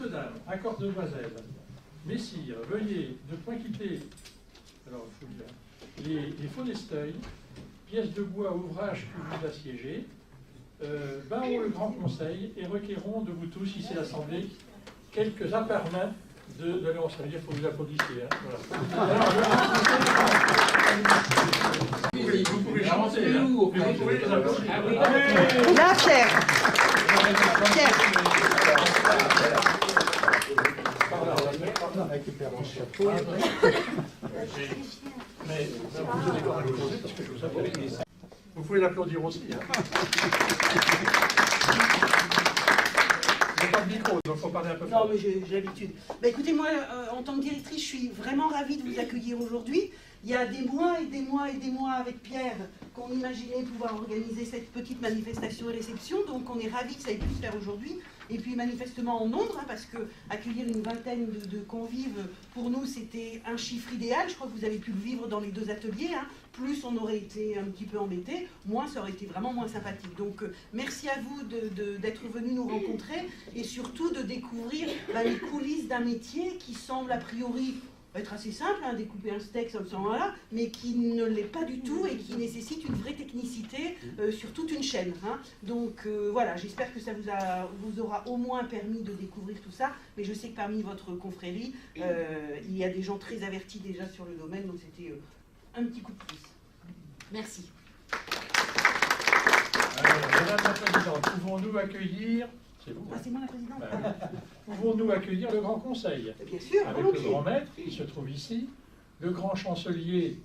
Gentes dames, accord de demoiselles, messire, veuillez ne point quitter, alors il faut dire, les faux d'Esteuil, pièces de bois, ouvrages que vous assiégez, barrons le Grand Conseil et requérons de vous tous, ici l'Assemblée, quelques appartements de Léon. Ça veut dire qu'il faut que vous applaudissiez. Hein, voilà. Alors, vous pouvez chanter. Hein, vous pouvez les applaudir. Là, Pierre. Récupère mon chapeau. Mais vous allez voir l'applaudir parce que je vous applaudis. Vous pouvez l'applaudir aussi. Hein. Il n'y a pas de micro, donc il faut parler un peu fort. Non, mais j'ai l'habitude. Bah, écoutez, moi, en tant que directrice, je suis vraiment ravie de vous accueillir aujourd'hui. Il y a des mois et des mois et des mois avec Pierre qu'on imaginait pouvoir organiser cette petite manifestation et réception. Donc on est ravis que ça ait pu se faire aujourd'hui. Et puis manifestement en nombre, hein, parce que accueillir une vingtaine de convives, pour nous c'était un chiffre idéal. Je crois que vous avez pu le vivre dans les deux ateliers. Hein. Plus on aurait été un petit peu embêtés, moins ça aurait été vraiment moins sympathique. Donc merci à vous d'être venus nous rencontrer et surtout de découvrir les coulisses d'un métier qui semble a priori être assez simple, hein, découper un steak comme ça, voilà, mais qui ne l'est pas du tout et qui nécessite une vraie technicité sur toute une chaîne. Hein. Donc voilà, j'espère que ça vous aura au moins permis de découvrir tout ça, mais je sais que parmi votre confrérie, il y a des gens très avertis déjà sur le domaine, donc c'était un petit coup de pouce. Merci. Madame la Présidente, pouvons-nous accueillir... C'est vous, hein. Ah, c'est moi la Présidente. Pouvons-nous accueillir le Grand Conseil? Bien sûr, avec le grand maître qui se trouve ici, le grand chancelier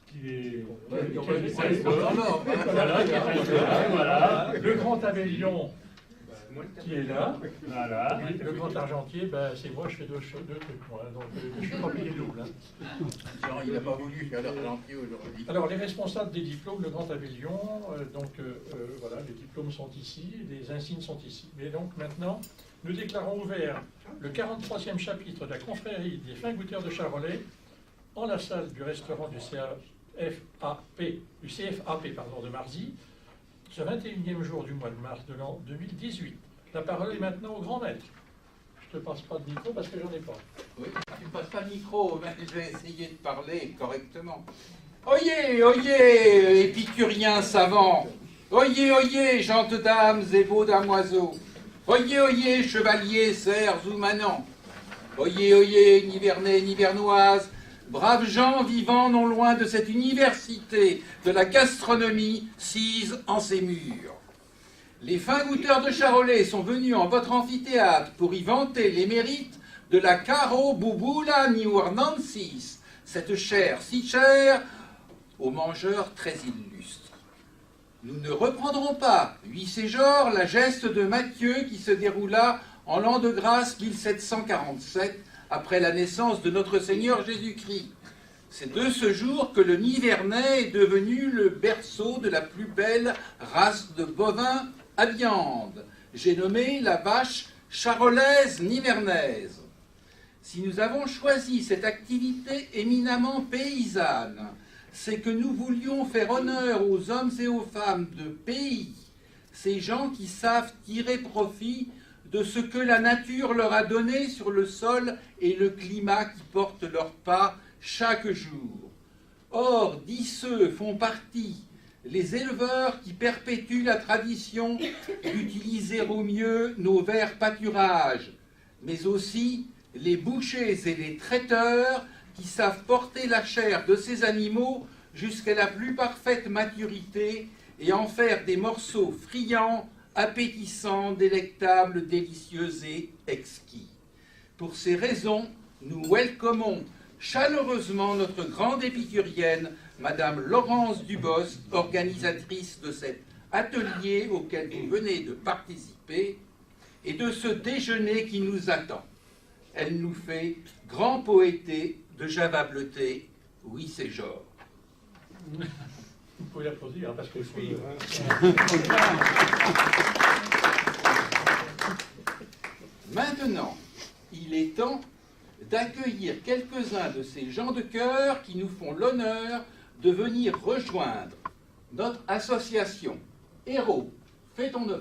qui est... Voilà, le grand Abellion qui est là, voilà. Le grand argentier, ben, c'est moi, je fais deux trucs, moi, donc je suis pas payé double. Hein. Genre, il n'a pas voulu faire l'argentier aujourd'hui. Alors, les responsables des diplômes, le grand Abellion, voilà, les diplômes sont ici, les insignes sont ici. Mais donc, maintenant, nous déclarons ouvert le 43e chapitre de la confrérie des fins goûteurs de Charolais en la salle du restaurant du CFAP de Marzy, ce 21e jour du mois de mars de l'an 2018. La parole est maintenant au grand maître. Je ne te passe pas de micro parce que j'en ai pas. Oui, tu ne passes pas le micro, mais je vais essayer de parler correctement. Oyez, oyez, épicuriens savants. Oyez, oyez, gentes dames et beaux damoiseaux. Oyez, oyez, chevaliers, cerfs ou manants. Oyez, oyez, nivernais, nivernoises, braves gens vivant non loin de cette université de la gastronomie sise en ses murs. Les fins goûteurs de Charolais sont venus en votre amphithéâtre pour y vanter les mérites de la Caro Bouboula Niouarnansis, cette chair si chère aux mangeurs très illustres. Nous ne reprendrons pas, Huisséjor, la geste de Matthieu qui se déroula en l'an de grâce 1747, après la naissance de notre Seigneur Jésus-Christ. C'est de ce jour que le Nivernais est devenu le berceau de la plus belle race de bovins à viande. J'ai nommé la vache charolaise nivernaise. Si nous avons choisi cette activité éminemment paysanne, c'est que nous voulions faire honneur aux hommes et aux femmes de pays, ces gens qui savent tirer profit de ce que la nature leur a donné sur le sol et le climat qui portent leur pas chaque jour. Or, d'iceux font partie les éleveurs qui perpétuent la tradition d'utiliser au mieux nos verts pâturages, mais aussi les bouchers et les traiteurs qui savent porter la chair de ces animaux jusqu'à la plus parfaite maturité et en faire des morceaux friands, appétissants, délectables, délicieux et exquis. Pour ces raisons, nous welcomons chaleureusement notre grande épicurienne, Madame Laurence Dubos, organisatrice de cet atelier auquel vous venez de participer et de ce déjeuner qui nous attend. Elle nous fait grand poété de Java bleuté, Huisséjor. Vous pouvez l'applaudir hein, parce que Maintenant, il est temps d'accueillir quelques-uns de ces gens de cœur qui nous font l'honneur de venir rejoindre notre association Héros, fais ton œuvre.